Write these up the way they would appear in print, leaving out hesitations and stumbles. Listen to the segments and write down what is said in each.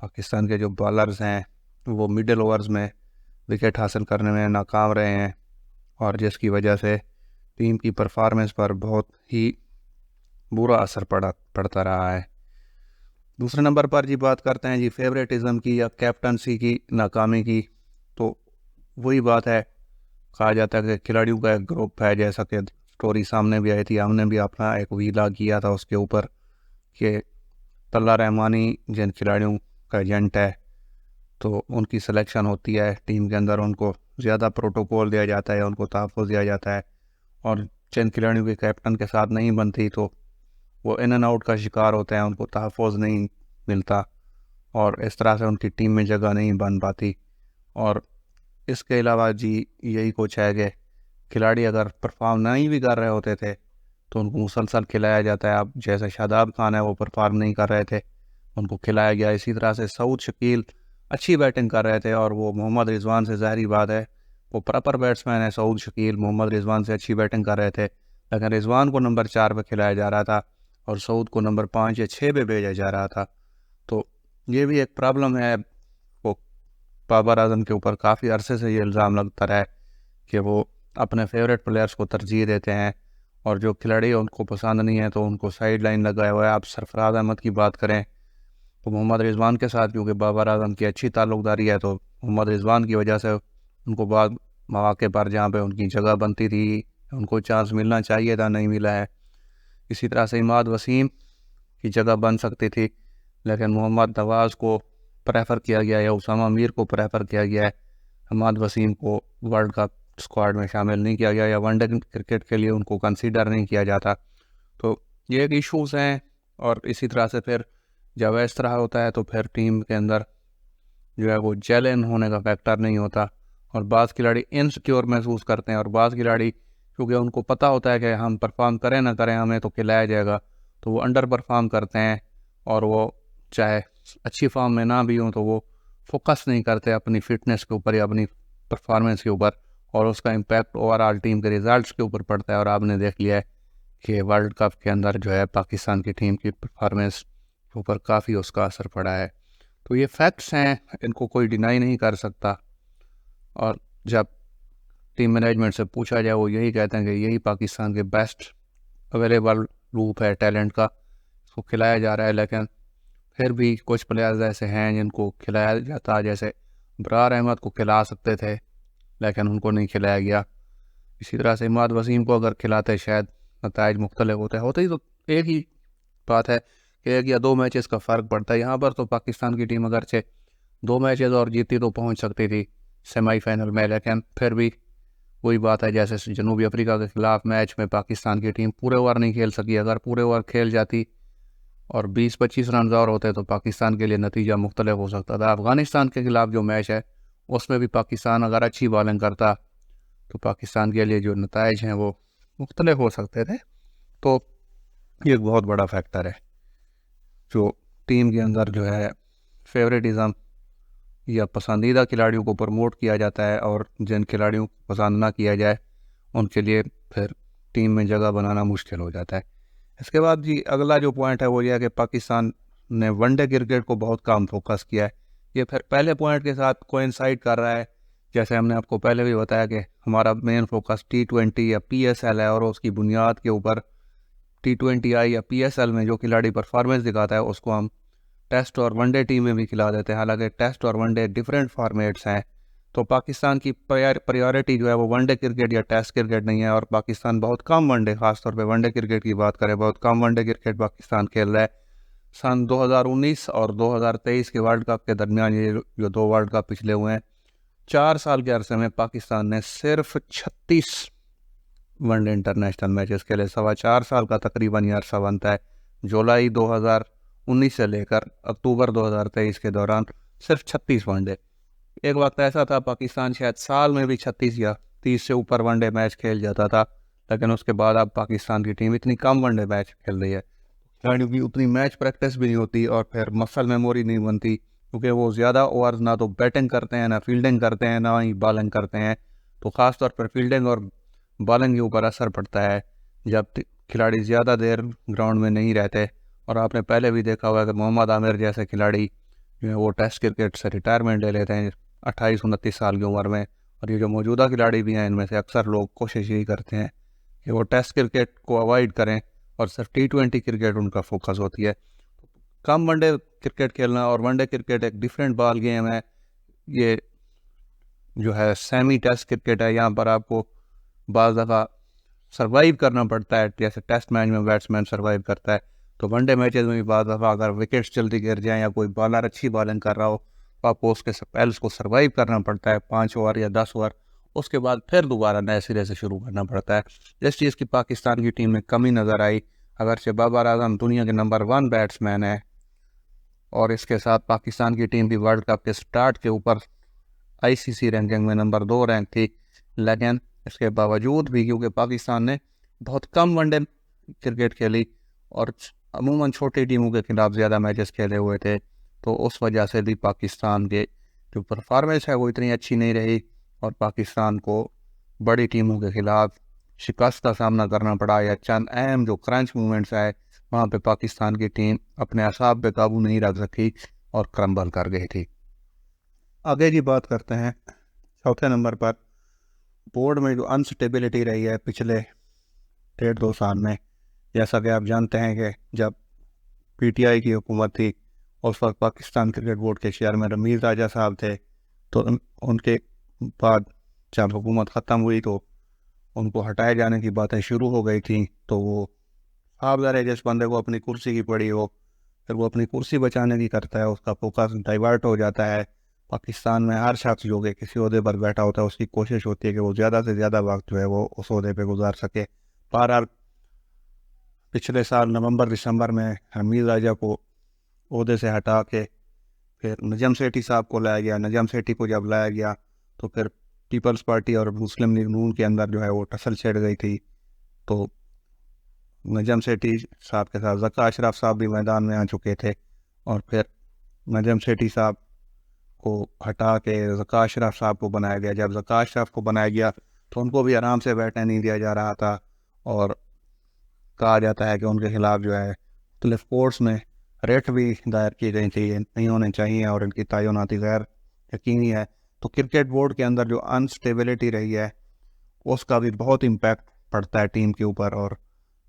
پاکستان کے جو بالرز ہیں وہ مڈل اوورز میں وکٹ حاصل کرنے میں ناکام رہے ہیں، اور جس کی وجہ سے ٹیم کی پرفارمنس پر بہت ہی برا اثر پڑتا رہا ہے۔ دوسرے نمبر پر جی بات کرتے ہیں جی فیوریٹزم کی یا کیپٹنسی کی ناکامی کی، تو وہی بات ہے، کہا جاتا ہے کہ کھلاڑیوں کا ایک گروپ ہے، جیسا کہ سٹوری سامنے بھی آئی تھی، ہم نے بھی اپنا ایک ویلا کیا تھا اس کے اوپر، کہ طلہ رحمانی جن کھلاڑیوں کا ایجنٹ ہے، تو ان کی سلیکشن ہوتی ہے ٹیم کے اندر، ان کو زیادہ پروٹوکول دیا جاتا ہے، ان کو تحفظ دیا جاتا ہے، اور جن کھلاڑیوں کے کیپٹن کے ساتھ نہیں بنتی تو وہ ان اینڈ آؤٹ کا شکار ہوتے ہیں، ان کو تحفظ نہیں ملتا، اور اس طرح سے ان کی ٹیم میں جگہ نہیں بن پاتی۔ اور اس کے علاوہ جی یہی کچھ ہے کہ کھلاڑی اگر پرفارم نہیں بھی کر رہے ہوتے تھے تو ان کو مسلسل کھلایا جاتا ہے۔ اب جیسے شاداب خان ہے، وہ پرفارم نہیں کر رہے تھے، ان کو کھلایا گیا۔ اسی طرح سے سعود شکیل اچھی بیٹنگ کر رہے تھے، اور وہ محمد رضوان سے، ظاہری بات ہے وہ پراپر بیٹسمین ہے، سعود شکیل محمد رضوان سے اچھی بیٹنگ کر رہے تھے، لیکن رضوان کو نمبر 4 پہ کھلایا جا رہا تھا اور سعود کو نمبر 5 یا 6 پہ بھیجا جا رہا تھا۔ تو یہ بھی ایک پرابلم ہے۔ وہ بابر اعظم کے اوپر کافی عرصے سے یہ الزام لگتا رہا ہے کہ وہ اپنے فیوریٹ پلیئرز کو ترجیح دیتے ہیں، اور جو کھلاڑی ان کو پسند نہیں ہے تو ان کو سائیڈ لائن لگایا ہوا ہے۔ آپ سرفراز احمد کی بات کریں تو محمد رضوان کے ساتھ کیونکہ بابر اعظم کی اچھی تعلق داری ہے، تو محمد رضوان کی وجہ سے ان کو بعض مواقع پر جہاں پہ ان کی جگہ بنتی تھی، ان کو چانس ملنا چاہیے تھا، نہیں ملا ہے۔ اسی طرح سے عماد وسیم کی جگہ بن سکتی تھی، لیکن محمد نواز کو پریفر کیا گیا ہے، اسامہ میر کو پریفر کیا گیا ہے، عماد وسیم کو ورلڈ کپ اسکواڈ میں شامل نہیں کیا گیا، یا ون ڈے کرکٹ کے لیے ان کو کنسیڈر نہیں کیا جاتا۔ تو یہ ایک ایشوز ہیں، اور اسی طرح سے پھر جب اس طرح ہوتا ہے تو پھر ٹیم کے اندر جو ہے وہ جیلن ہونے کا فیکٹر نہیں ہوتا، اور بعض کھلاڑی انسیکیور محسوس کرتے ہیں، اور بعض کھلاڑی کیونکہ ان کو پتہ ہوتا ہے کہ ہم پرفارم کریں نہ کریں ہمیں تو کھلایا جائے گا، تو وہ انڈر پرفارم کرتے ہیں، اور وہ چاہے اچھی فارم میں نہ بھی ہوں تو وہ فوکس نہیں کرتے اپنی فٹنس کے اوپر یا اپنی پرفارمنس کے اوپر، اور اس کا امپیکٹ اوور آل ٹیم کے ریزلٹس کے اوپر پڑتا ہے۔ اور آپ نے دیکھ لیا ہے کہ ورلڈ کپ کے اندر جو ہے پاکستان کی ٹیم کی پرفارمنس کے اوپر کافی اس کا اثر پڑا ہے۔ تو یہ فیکٹس ہیں، ان کو کوئی ڈینائی نہیں کر سکتا، اور جب ٹیم مینجمنٹ سے پوچھا جائے وہ یہی کہتے ہیں کہ یہی پاکستان کے بیسٹ اویلیبل گروپ ہے ٹیلنٹ کا، اس کو کھلایا جا رہا ہے، لیکن پھر بھی کچھ پلیئرز ایسے ہیں جن کو کھلایا جاتا، جیسے برار احمد کو کھلا سکتے تھے لیکن ان کو نہیں کھلایا گیا۔ اسی طرح سے عماد وسیم کو اگر کھلاتے شاید نتائج مختلف ہوتے ہی، تو ایک ہی بات ہے کہ 1 یا 2 میچز کا فرق پڑتا ہے۔ یہاں پر تو پاکستان کی ٹیم اگرچہ 2 میچز اور جیتی تو پہنچ سکتی تھی سیمی فائنل میں، لیکن پھر بھی وہی بات ہے جیسے جنوبی افریقہ کے خلاف میچ میں پاکستان کی ٹیم پورے اوور نہیں کھیل سکی، اگر پورے اوور کھیل جاتی اور 20-25 رنز اور ہوتے تو پاکستان کے لیے نتیجہ مختلف ہو سکتا تھا۔ افغانستان کے خلاف جو میچ ہے اس میں بھی پاکستان اگر اچھی بالنگ کرتا تو پاکستان کے لیے جو نتائج ہیں وہ مختلف ہو سکتے تھے۔ تو یہ ایک بہت بڑا فیکٹر ہے جو ٹیم کے اندر جو ہے فیوریٹزم یا پسندیدہ کھلاڑیوں کو پروموٹ کیا جاتا ہے، اور جن کھلاڑیوں کو پسند نہ کیا جائے ان کے لیے پھر ٹیم میں جگہ بنانا مشکل ہو جاتا ہے۔ اس کے بعد جی اگلا جو پوائنٹ ہے وہ یہ ہے کہ پاکستان نے ون ڈے کرکٹ کو بہت کم فوکس کیا ہے۔ یہ پھر پہلے پوائنٹ کے ساتھ کوئنسائڈ کر رہا ہے، جیسے ہم نے آپ کو پہلے بھی بتایا کہ ہمارا مین فوکس T20 یا PSL ہے، اور اس کی بنیاد کے اوپر T20I یا PSL میں جو کھلاڑی پرفارمنس دکھاتا ہے اس کو ہم ٹیسٹ اور ون ڈے ٹیم میں بھی کھلا دیتے ہیں، حالانکہ ٹیسٹ اور ون ڈے ڈیفرنٹ فارمیٹس ہیں۔ تو پاکستان کی پریورٹی جو ہے وہ ون ڈے کرکٹ یا ٹیسٹ کرکٹ نہیں ہے، اور پاکستان بہت کم ون ڈے، خاص طور پہ ون ڈے کرکٹ کی بات کریں، بہت کم ون ڈے کرکٹ پاکستان کھیل رہا ہے۔ سن 2019 اور 2023 کے ورلڈ کپ کے درمیان یہ جو 2 ورلڈ کپ پچھلے ہوئے ہیں، 4 سال کے عرصے میں پاکستان نے صرف 36 ون ڈے انٹرنیشنل میچز کھیلے۔ 4.25 سال کا تقریباً یہ عرصہ بنتا ہے۔ جولائی 2019 سے لے کر اکتوبر 2023 کے دوران صرف 36 ون ڈے۔ ایک وقت ایسا تھا پاکستان شاید سال میں بھی 36 یا 30 سے اوپر ون ڈے میچ کھیل جاتا تھا، لیکن اس کے بعد اب پاکستان کی ٹیم اتنی کم ون ڈے میچ کھیل رہی ہے، کھلاڑیوں کی اتنی میچ پریکٹس بھی نہیں ہوتی، اور پھر مسل میموری نہیں بنتی، کیونکہ وہ زیادہ اوورز نہ تو بیٹنگ کرتے ہیں، نہ فیلڈنگ کرتے ہیں، نہ ہی بالنگ کرتے ہیں۔ تو خاص طور پر فیلڈنگ اور بالنگ کے اوپر اثر پڑتا ہے جب کھلاڑی زیادہ دیر گراؤنڈ میں نہیں رہتے۔ اور آپ نے پہلے بھی دیکھا ہوگا کہ محمد عامر جیسے کھلاڑی جو ہے وہ ٹیسٹ کرکٹ سے ریٹائرمنٹ لے لیتے ہیں 28-29 سال کی عمر میں. اور یہ جو موجودہ کھلاڑی بھی ہیں ان میں سے اکثر لوگ کوشش یہی کرتے ہیں کہ وہ ٹیسٹ کرکٹ کو اوائڈ کریں اور صرف T20 کرکٹ ان کا فوکس ہوتی ہے. کم ون ڈے کرکٹ کھیلنا، اور ون ڈے کرکٹ ایک ڈیفرنٹ بال گیم ہے. یہ جو ہے سیمی ٹیسٹ کرکٹ ہے، یہاں پر آپ کو بعض دفعہ سروائیو کرنا پڑتا ہے، جیسے ٹیسٹ میچ میں بیٹسمین سروائیو کرتا ہے، تو ون ڈے میچز میں بھی بعض دفعہ اگر وکٹس جلدی گر جائیں یا کوئی بالر اچھی بالنگ کر رہا ہو تو آپ کو اس کے سپیلس کو سروائیو کرنا پڑتا ہے 5 اوور یا 10 اوور. اس کے بعد پھر دوبارہ نئے سرے سے شروع کرنا پڑتا ہے. جس چیز کی پاکستان کی ٹیم میں کمی نظر آئی، اگرچہ بابر اعظم دنیا کے نمبر 1 بیٹسمین ہے اور اس کے ساتھ پاکستان کی ٹیم بھی ورلڈ کپ کے سٹارٹ کے اوپر ICC رینکنگ میں نمبر 2 رینک تھی، لیکن اس کے باوجود بھی کیونکہ پاکستان نے بہت کم ون ڈے کرکٹ کھیلی اور عموماً چھوٹی ٹیموں کے خلاف زیادہ میچز کھیلے ہوئے تھے، تو اس وجہ سے بھی پاکستان کے جو پرفارمنس ہے وہ اتنی اچھی نہیں رہی اور پاکستان کو بڑی ٹیموں کے خلاف شکست کا سامنا کرنا پڑا. یا چند اہم جو کرنچ مومنٹس آئے وہاں پہ پاکستان کی ٹیم اپنے اعصاب پہ قابو نہیں رکھ سکی اور کرمبل کر گئی تھی. آگے کی بات کرتے ہیں چوتھے نمبر پر بورڈ میں جو انسٹیبلٹی رہی ہے پچھلے 1.5-2 سال میں. جیسا کہ آپ جانتے ہیں کہ جب PTI کی حکومت تھی اس وقت پاکستان کرکٹ بورڈ کے چیئرمین رمیز راجہ صاحب تھے، تو ان کے بعد جب حکومت ختم ہوئی تو ان کو ہٹائے جانے کی باتیں شروع ہو گئی تھیں. تو وہ آپ ذرا جس بندے کو اپنی کرسی کی پڑی ہو پھر وہ اپنی کرسی بچانے کی کرتا ہے، اس کا فوکس ڈائیورٹ ہو جاتا ہے. پاکستان میں ہر شخص جو کہ کسی عہدے پر بیٹھا ہوتا ہے اس کی کوشش ہوتی ہے کہ وہ زیادہ سے زیادہ وقت جو ہے وہ اس عہدے پہ گزار سکے. بہرحال پچھلے سال نومبر-دسمبر میں حمید راجہ کو عہدے سے ہٹا کے پھر نجم سیٹھی صاحب کو لایا گیا. نجم سیٹھی کو جب لایا گیا تو پھر پیپلز پارٹی اور مسلم لیگ نون کے اندر جو ہے وہ ٹسل چھڑ گئی تھی. تو نجم سیٹھی صاحب کے ساتھ ذکا اشرف صاحب بھی میدان میں آ چکے تھے اور پھر نجم سیٹھی صاحب کو ہٹا کے ذکا اشرف صاحب کو بنایا گیا. جب ذکا اشرف کو بنایا گیا تو ان کو بھی آرام سے بیٹھنے نہیں دیا جا رہا تھا اور کہا جاتا ہے کہ ان کے خلاف جو ہے مختلف کورٹس میں ریٹ بھی دائر کی گئی تھی، نہیں ہونے چاہیے اور ان کی تعیناتی غیر یقینی ہے. تو کرکٹ بورڈ کے اندر جو انسٹیبلٹی رہی ہے اس کا بھی بہت امپیکٹ پڑتا ہے ٹیم کے اوپر، اور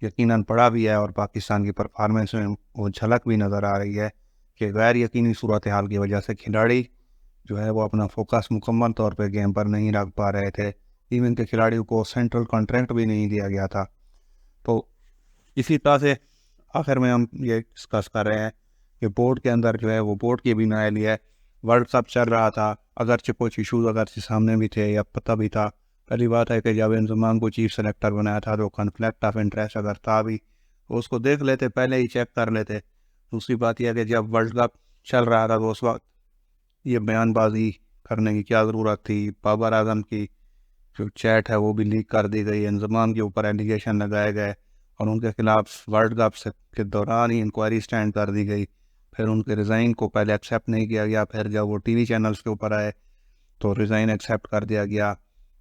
یقیناً پڑا بھی ہے. اور پاکستان کی پرفارمنس میں وہ جھلک بھی نظر آ رہی ہے کہ غیر یقینی صورتحال کی وجہ سے کھلاڑی جو ہے وہ اپنا فوکس مکمل طور پہ گیم پر نہیں رکھ پا رہے تھے. ایون کے کھلاڑیوں کو سینٹرل کانٹریکٹ بھی نہیں دیا گیا تھا. تو اسی طرح سے آخر میں ہم یہ ڈسکس کر رہے ہیں کہ بورڈ کے اندر جو ہے وہ بورڈ کی بھی نااہلی ہے. ورلڈ کپ چل رہا تھا، اگرچہ کچھ ایشوز اگرچہ سامنے بھی تھے یا پتہ بھی تھا. پہلی بات ہے کہ جب انضمام کو چیف سلیکٹر بنایا تھا تو کنفلکٹ آف انٹرسٹ اگر تھا بھی تو اس کو دیکھ لیتے، پہلے ہی چیک کر لیتے. دوسری بات یہ ہے کہ جب ورلڈ کپ چل رہا تھا تو اس وقت یہ بیان بازی کرنے کی کیا ضرورت تھی. بابر اعظم کی جو چیٹ ہے وہ بھی لیک کر دی گئی، انضمام کے اوپر ایلیگیشن لگائے گئے اور ان کے خلاف ورلڈ کپ کے دوران ہی انکوائری سٹینڈ کر دی گئی. پھر ان کے ریزائن کو پہلے ایکسیپٹ نہیں کیا گیا، پھر جب وہ TV چینلز کے اوپر آئے تو ریزائن ایکسیپٹ کر دیا گیا.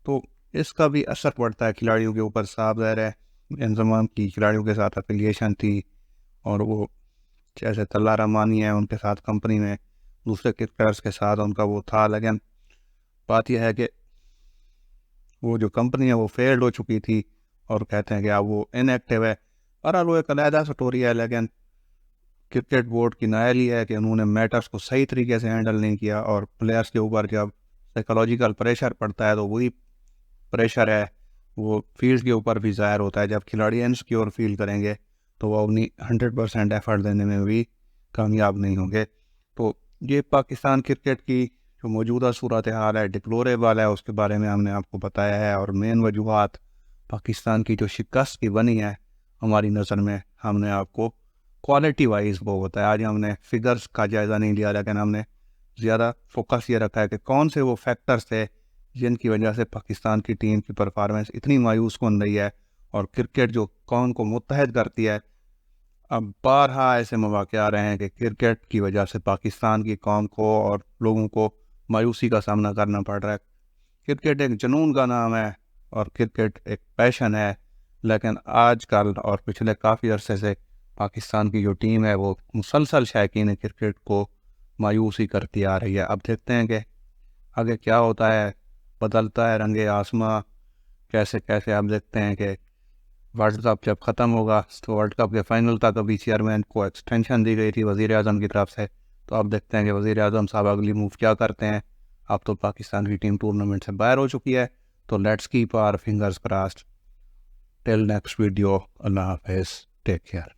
تو اس کا بھی اثر پڑتا ہے کھلاڑیوں کے اوپر. صاحب ظاہر ہے انضمام کی کھلاڑیوں کے ساتھ افیلیشن تھی اور وہ جیسے طلہ رحمانی ہے ان کے ساتھ کمپنی میں دوسرے کرکٹرز کے ساتھ ان کا وہ تھا، لیکن بات یہ ہے کہ وہ جو کمپنی ہے وہ فیلڈ ہو چکی تھی اور کہتے ہیں کہ اب وہ ان ایکٹیو ہے. بہرحال وہ ایک علیحدہ سٹوری ہے، لیکن کرکٹ بورڈ کی نااہلی ہے کہ انہوں نے میٹرز کو صحیح طریقے سے ہینڈل نہیں کیا اور پلیئرز کے اوپر جب سائیکولوجیکل پریشر پڑتا ہے تو وہی پریشر ہے وہ فیلڈ کے اوپر بھی ظاہر ہوتا ہے. جب کھلاڑی انسیکیور فیل کریں گے تو وہ اپنی 100% ایفرٹ دینے میں بھی کامیاب نہیں ہوں گے. تو یہ پاکستان کرکٹ کی جو موجودہ صورتحال ہے ڈپلوریبل ہے، اس کے بارے میں ہم نے آپ کو بتایا ہے. اور مین وجوہات پاکستان کی جو شکست کی بنی ہے ہماری نظر میں ہم نے آپ کو کوالٹی وائز وہ بتایا. آج ہم نے فگرز کا جائزہ نہیں لیا، لیکن ہم نے زیادہ فوکس یہ رکھا ہے کہ کون سے وہ فیکٹرز تھے جن کی وجہ سے پاکستان کی ٹیم کی پرفارمنس اتنی مایوس کن رہی ہے اور کرکٹ جو قوم کو متحد کرتی ہے. اب بارہا ایسے مواقع آ رہے ہیں کہ کرکٹ کی وجہ سے پاکستان کی قوم کو اور لوگوں کو مایوسی کا سامنا کرنا پڑ رہا ہے. کرکٹ ایک جنون کا نام ہے اور کرکٹ ایک پیشن ہے، لیکن آج کل اور پچھلے کافی عرصے سے پاکستان کی جو ٹیم ہے وہ مسلسل شائقین کرکٹ کو مایوسی کرتی آ رہی ہے. اب دیکھتے ہیں کہ آگے کیا ہوتا ہے. بدلتا ہے رنگ آسماں کیسے کیسے. اب دیکھتے ہیں کہ ورلڈ کپ جب ختم ہوگا تو ورلڈ کپ کے فائنل تک ابھی چیئرمین کو ایکسٹینشن دی گئی تھی وزیر اعظم کی طرف سے. تو اب دیکھتے ہیں کہ وزیر اعظم صاحب اگلی موو کیا کرتے ہیں. اب تو پاکستان کی ٹیم ٹورنامنٹ سے باہر ہو چکی ہے. تو let's keep our fingers crossed. Till next video. اللہ حافظ. Take care.